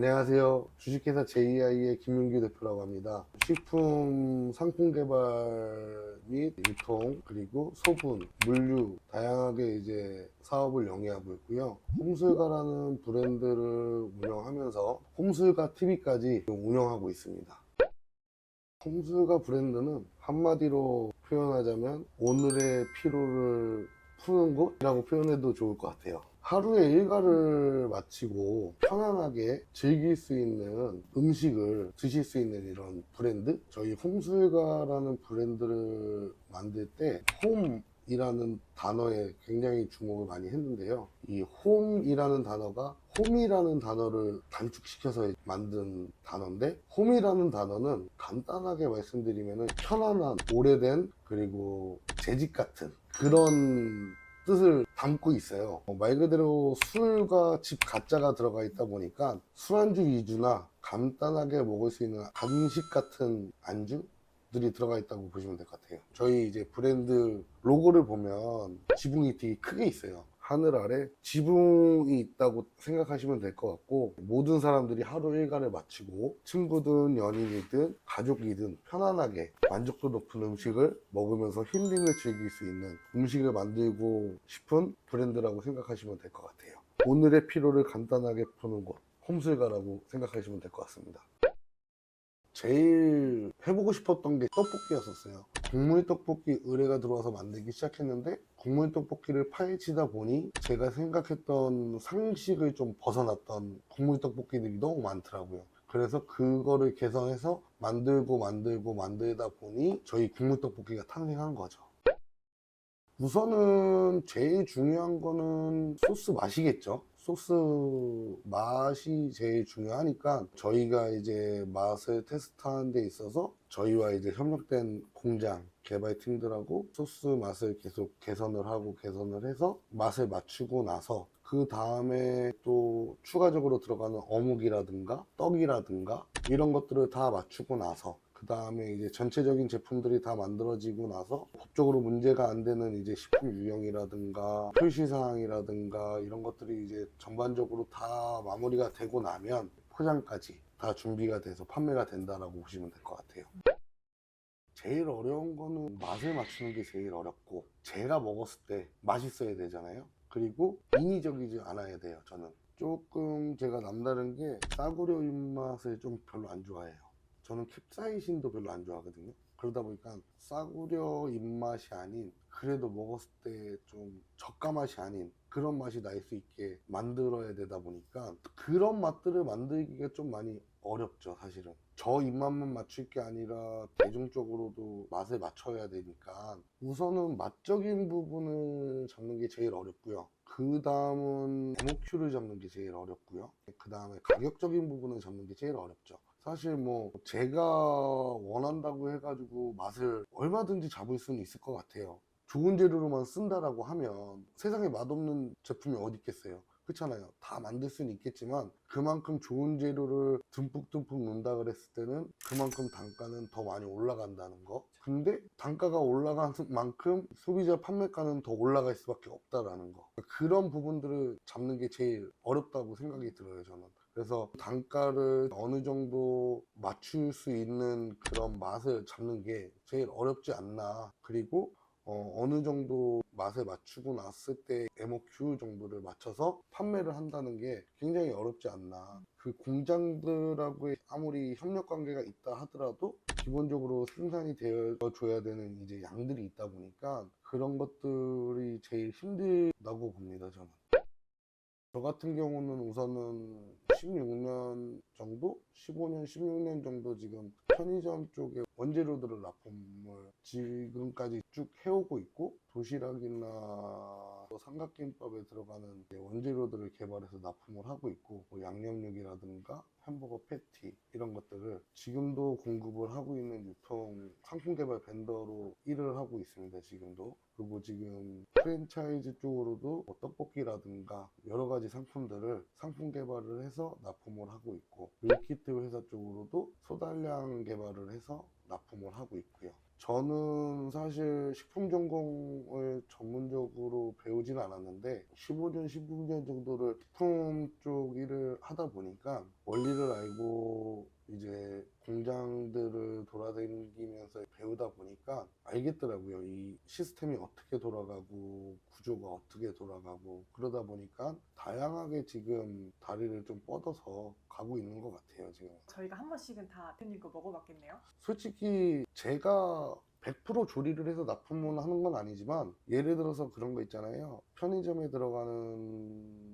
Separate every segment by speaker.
Speaker 1: 안녕하세요. 주식회사 JI의 김윤규 대표라고 합니다. 식품 상품 개발 및 유통, 그리고 소분, 물류, 다양하게 이제 사업을 영위하고 있고요. 홈술가라는 브랜드를 운영하면서 홈술가 TV까지 운영하고 있습니다. 홈술가 브랜드는 한마디로 표현하자면 오늘의 피로를 푸는 곳이라고 표현해도 좋을 것 같아요. 하루의 일과를 마치고 편안하게 즐길 수 있는 음식을 드실 수 있는 이런 브랜드? 저희 홈술가라는 브랜드를 만들 때 홈이라는 단어에 굉장히 주목을 많이 했는데요. 이 홈이라는 단어가 홈이라는 단어를 단축시켜서 만든 단어인데, 홈이라는 단어는 간단하게 말씀드리면 편안한, 오래된, 그리고 재직 같은 그런 뜻을 담고 있어요. 말 그대로 술과 집 가짜가 들어가 있다 보니까 술안주 위주나 간단하게 먹을 수 있는 간식 같은 안주들이 들어가 있다고 보시면 될 것 같아요. 저희 이제 브랜드 로고를 보면 지붕이 되게 크게 있어요. 하늘 아래 지붕이 있다고 생각하시면 될 것 같고, 모든 사람들이 하루 일과를 마치고 친구든 연인이든 가족이든 편안하게 만족도 높은 음식을 먹으면서 힐링을 즐길 수 있는 음식을 만들고 싶은 브랜드라고 생각하시면 될 것 같아요. 오늘의 피로를 간단하게 푸는 곳, 홈슬가라고 생각하시면 될 것 같습니다. 제일 해보고 싶었던 게 떡볶이였었어요. 국물 떡볶이 의뢰가 들어와서 만들기 시작했는데, 국물 떡볶이를 파헤치다 보니 제가 생각했던 상식을 좀 벗어났던 국물 떡볶이들이 너무 많더라고요. 그래서 그거를 개성해서 만들다 보니 저희 국물 떡볶이가 탄생한 거죠. 우선은 제일 중요한 거는 소스 맛이겠죠. 소스 맛이 제일 중요하니까 저희가 이제 맛을 테스트하는 데 있어서 저희와 이제 협력된 공장 개발팀들하고 소스 맛을 계속 개선을 해서 맛을 맞추고 나서, 그 다음에 또 추가적으로 들어가는 어묵이라든가 떡이라든가 이런 것들을 다 맞추고 나서, 그 다음에 이제 전체적인 제품들이 다 만들어지고 나서 법적으로 문제가 안 되는 이제 식품 유형이라든가 표시사항이라든가 이런 것들이 이제 전반적으로 다 마무리가 되고 나면 포장까지 다 준비가 돼서 판매가 된다라고 보시면 될 것 같아요. 제일 어려운 거는 맛을 맞추는 게 제일 어렵고, 제가 먹었을 때 맛있어야 되잖아요. 그리고 인위적이지 않아야 돼요. 저는 조금 제가 남다른 게 싸구려 입맛을 좀 별로 안 좋아해요. 저는 캡사이신도 별로 안 좋아하거든요. 그러다 보니까 싸구려 입맛이 아닌, 그래도 먹었을 때 좀 저가 맛이 아닌 그런 맛이 날 수 있게 만들어야 되다 보니까 그런 맛들을 만들기가 좀 많이 어렵죠, 사실은. 저 입맛만 맞출 게 아니라 대중적으로도 맛을 맞춰야 되니까 우선은 맛적인 부분을 잡는 게 제일 어렵고요. 그 다음은 MOQ를 잡는 게 제일 어렵고요. 그 다음에 가격적인 부분을 잡는 게 제일 어렵죠. 사실 뭐 제가 원한다고 해가지고 맛을 얼마든지 잡을 수는 있을 것 같아요. 좋은 재료로만 쓴다라고 하면 세상에 맛없는 제품이 어디 있겠어요. 그렇잖아요. 다 만들 수는 있겠지만 그만큼 좋은 재료를 듬뿍듬뿍 넣는다 그랬을 때는 그만큼 단가는 더 많이 올라간다는 거. 근데 단가가 올라간 만큼 소비자 판매가는 더 올라갈 수밖에 없다라는 거. 그런 부분들을 잡는 게 제일 어렵다고 생각이 들어요, 저는. 그래서 단가를 어느 정도 맞출 수 있는 그런 맛을 잡는 게 제일 어렵지 않나. 그리고 어느 정도 맛을 맞추고 났을 때 MOQ 정도를 맞춰서 판매를 한다는 게 굉장히 어렵지 않나. 그 공장들하고 아무리 협력 관계가 있다 하더라도 기본적으로 생산이 되어 줘야 되는 이제 양들이 있다 보니까 그런 것들이 제일 힘들다고 봅니다, 저는. 저 같은 경우는 우선은 16년 정도? 15년, 16년 정도 지금 편의점 쪽에 원재료들을 납품을 지금까지 쭉 해오고 있고, 도시락이나 또 삼각김밥에 들어가는 원재료들을 개발해서 납품을 하고 있고, 뭐 양념육이라든가 햄버거 패티 이런 것들을 지금도 공급을 하고 있는 유통 상품 개발 벤더로 일을 하고 있습니다, 지금도. 그리고 지금 프랜차이즈 쪽으로도 뭐 떡볶이라든가 여러 가지 상품들을 상품 개발을 해서 납품을 하고 있고, 밀키트 회사 쪽으로도 소달량 개발을 해서 납품을 하고 있고요. 저는 사실 식품 전공을 전문적으로 배울 배우진 않았는데 15년, 16년 정도를 식품 쪽 일을 하다 보니까 원리를 알고 이제 공장들을 돌아다니면서 배우다 보니까 알겠더라고요. 이 시스템이 어떻게 돌아가고 구조가 어떻게 돌아가고 그러다 보니까 다양하게 지금 다리를 좀 뻗어서 가고 있는 것 같아요, 지금.
Speaker 2: 저희가 한 번씩은 다 대표님 거 먹어봤겠네요.
Speaker 1: 솔직히 제가 100% 조리를 해서 납품을 하는 건 아니지만 예를 들어서 그런 거 있잖아요. 편의점에 들어가는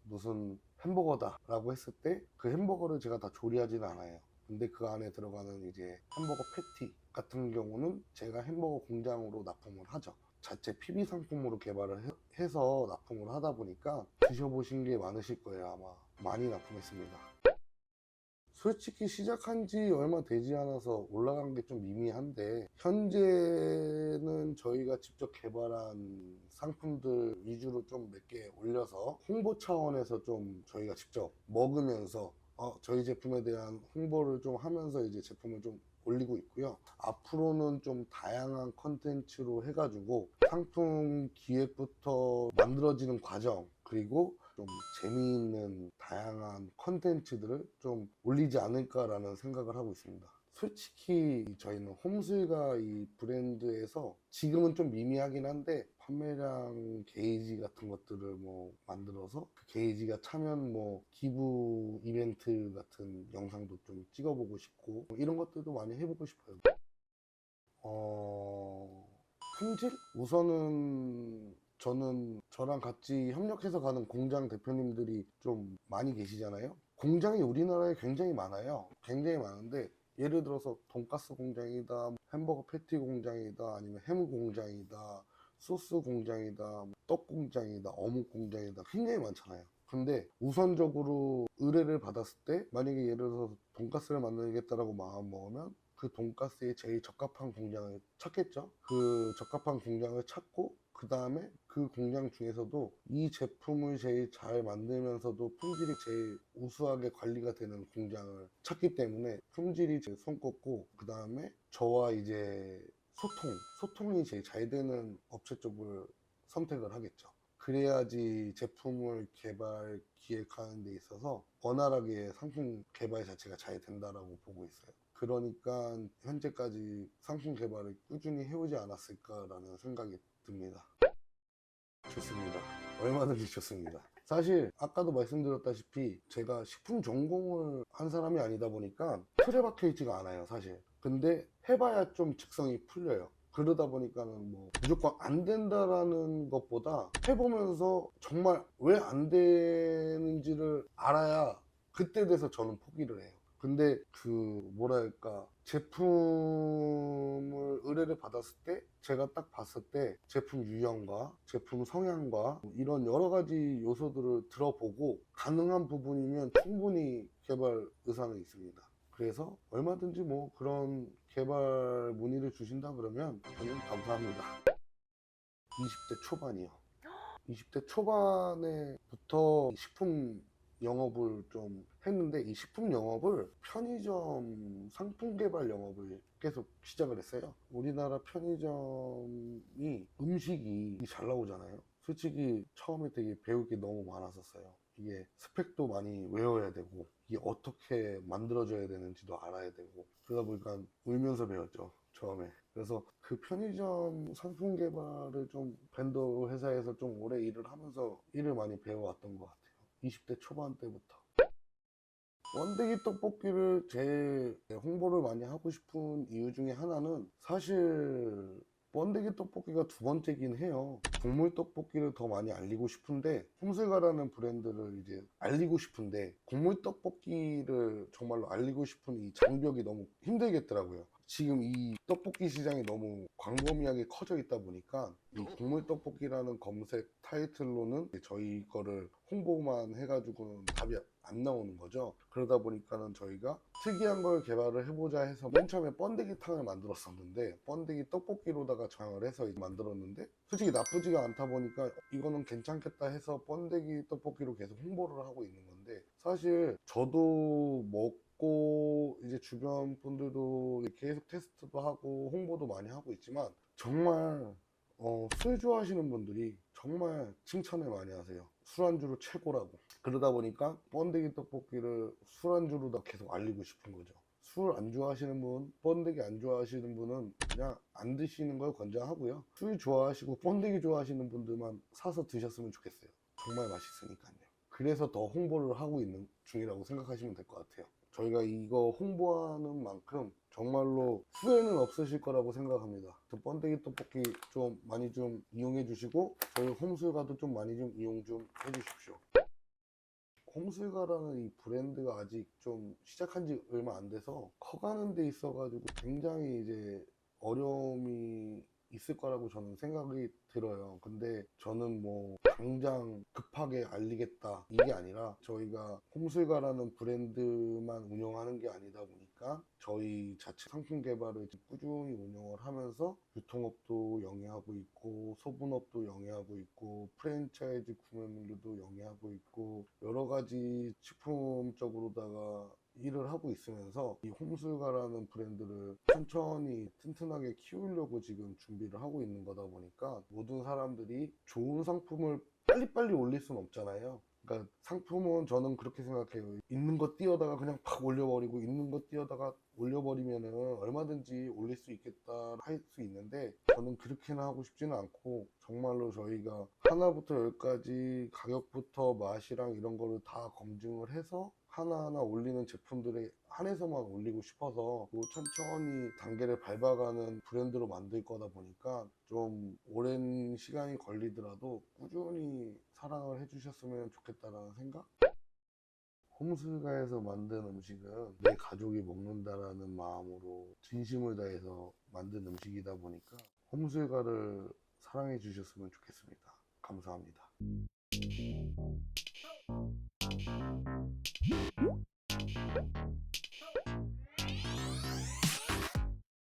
Speaker 1: 무슨 햄버거다 라고 했을 때 그 햄버거를 제가 다 조리하지는 않아요. 근데 그 안에 들어가는 이제 햄버거 패티 같은 경우는 제가 햄버거 공장으로 납품을 하죠. 자체 PB 상품으로 개발을 해서 납품을 하다 보니까 드셔보신 게 많으실 거예요. 아마 많이 납품했습니다. 솔직히 시작한 지 얼마 되지 않아서 올라간 게 좀 미미한데 현재는 저희가 직접 개발한 상품들 위주로 좀 몇 개 올려서 홍보 차원에서 좀 저희가 직접 먹으면서 저희 제품에 대한 홍보를 좀 하면서 이제 제품을 좀 올리고 있고요. 앞으로는 좀 다양한 컨텐츠로 해가지고 상품 기획부터 만들어지는 과정 그리고 좀 재미있는 다양한 컨텐츠들을 좀 올리지 않을까라는 생각을 하고 있습니다. 솔직히 저희는 홈슬가 이 브랜드에서 지금은 좀 미미하긴 한데 판매량 게이지 같은 것들을 뭐 만들어서 그 게이지가 차면 뭐 기부 이벤트 같은 영상도 좀 찍어보고 싶고 뭐 이런 것들도 많이 해보고 싶어요. 품질? 우선은 저는 저랑 같이 협력해서 가는 공장 대표님들이 좀 많이 계시잖아요. 공장이 우리나라에 굉장히 많아요. 굉장히 많은데 예를 들어서 돈가스 공장이다, 햄버거 패티 공장이다, 아니면 햄 공장이다, 소스 공장이다, 떡 공장이다, 어묵 공장이다 굉장히 많잖아요. 근데 우선적으로 의뢰를 받았을 때 만약에 예를 들어서 돈가스를 만들겠다라고 마음 먹으면 그 돈가스에 제일 적합한 공장을 찾겠죠. 그 적합한 공장을 찾고 그 다음에 그 공장 중에서도 이 제품을 제일 잘 만들면서도 품질이 제일 우수하게 관리가 되는 공장을 찾기 때문에 품질이 제일 손꼽고 그 다음에 저와 이제 소통이 제일 잘 되는 업체 쪽을 선택을 하겠죠. 그래야지 제품을 기획하는 데 있어서 원활하게 상품 개발 자체가 잘 된다라고 보고 있어요. 그러니까 현재까지 상품 개발을 꾸준히 해오지 않았을까라는 생각이 듭니다. 좋습니다. 얼마든지 좋습니다. 사실 아까도 말씀드렸다시피 제가 식품 전공을 한 사람이 아니다 보니까 틀에 박혀 있지가 않아요, 사실. 근데 해봐야 좀 직성이 풀려요. 그러다 보니까는 뭐 무조건 안 된다라는 것보다 해보면서 정말 왜 안 되는지를 알아야 그때 돼서 저는 포기를 해요. 근데 그 뭐랄까 제품을 의뢰를 받았을 때 제가 딱 봤을 때 제품 유형과 제품 성향과 이런 여러 가지 요소들을 들어보고 가능한 부분이면 충분히 개발 의사는 있습니다. 그래서 얼마든지 뭐 그런 개발 문의를 주신다 그러면 저는 감사합니다. 20대 초반이요. 20대 초반에부터 식품 영업을 좀 했는데 이 식품 영업을 편의점 상품 개발 영업을 계속 시작을 했어요. 우리나라 편의점이 음식이 잘 나오잖아요. 솔직히 처음에 되게 배울 게 너무 많았었어요. 이게 스펙도 많이 외워야 되고 이게 어떻게 만들어져야 되는지도 알아야 되고 그러다 보니까 울면서 배웠죠, 처음에. 그래서 그 편의점 상품 개발을 좀 벤더 회사에서 좀 오래 일을 하면서 일을 많이 배워왔던 것 같아요. 20대 초반 때부터. 번데기 떡볶이를 제일 홍보를 많이 하고 싶은 이유 중에 하나는 사실 번데기 떡볶이가 두 번째긴 해요. 국물 떡볶이를 더 많이 알리고 싶은데 홈슬가라는 브랜드를 이제 알리고 싶은데 국물 떡볶이를 정말로 알리고 싶은 이 장벽이 너무 힘들겠더라고요. 지금 이 떡볶이 시장이 너무 광범위하게 커져 있다 보니까 이 국물 떡볶이라는 검색 타이틀로는 저희 거를 홍보만 해가지고는 답이 안 나오는 거죠. 그러다 보니까는 저희가 특이한 걸 개발을 해보자 해서 맨 처음에 번데기탕을 만들었었는데 번데기 떡볶이로다가 정을 해서 만들었는데 솔직히 나쁘지가 않다 보니까 이거는 괜찮겠다 해서 번데기 떡볶이로 계속 홍보를 하고 있는 건데 사실 저도 먹고 이제 주변 분들도 계속 테스트도 하고 홍보도 많이 하고 있지만 정말 술 좋아하시는 분들이 정말 칭찬을 많이 하세요. 술안주로 최고라고. 그러다 보니까 번데기 떡볶이를 술안주로 계속 알리고 싶은 거죠. 술 안 좋아하시는 분, 번데기 안 좋아하시는 분은 그냥 안 드시는 걸 권장하고요. 술 좋아하시고 번데기 좋아하시는 분들만 사서 드셨으면 좋겠어요. 정말 맛있으니까요. 그래서 더 홍보를 하고 있는 중이라고 생각하시면 될 것 같아요. 저희가 이거 홍보하는 만큼 정말로 후회는 없으실 거라고 생각합니다. 번데기 떡볶이 좀 많이 좀 이용해 주시고 저희 홈술가도 좀 많이 좀 이용 좀 해 주십시오. 홈술가라는 이 브랜드가 아직 좀 시작한 지 얼마 안 돼서 커가는 데 있어가지고 굉장히 이제 어려움이 있을 거라고 저는 생각이 들어요. 근데 저는 뭐 당장 급하게 알리겠다 이게 아니라 저희가 홈술가라는 브랜드만 운영하는 게 아니다 보니까 저희 자체 상품 개발을 이제 꾸준히 운영을 하면서 유통업도 영위하고 있고 소분업도 영위하고 있고 프랜차이즈 구매물류도 영위하고 있고 여러 가지 식품 쪽으로다가 일을 하고 있으면서 이 홈술가라는 브랜드를 천천히 튼튼하게 키우려고 지금 준비를 하고 있는 거다 보니까 모든 사람들이 좋은 상품을 빨리빨리 올릴 수는 없잖아요. 그러니까 상품은 저는 그렇게 생각해요. 있는 거 띄어다가 그냥 팍 올려버리고 있는 거 띄어다가 올려버리면은 얼마든지 올릴 수 있겠다 할 수 있는데 저는 그렇게는 하고 싶지는 않고 정말로 저희가 하나부터 열까지 가격부터 맛이랑 이런 거를 다 검증을 해서 하나하나 올리는 제품들에 한해서만 올리고 싶어서 또 천천히 단계를 밟아가는 브랜드로 만들 거다 보니까 좀 오랜 시간이 걸리더라도 꾸준히 사랑을 해주셨으면 좋겠다라는 생각? 홈술가에서 만든 음식은 내 가족이 먹는다라는 마음으로 진심을 다해서 만든 음식이다 보니까 홈술가를 사랑해 주셨으면 좋겠습니다. 감사합니다.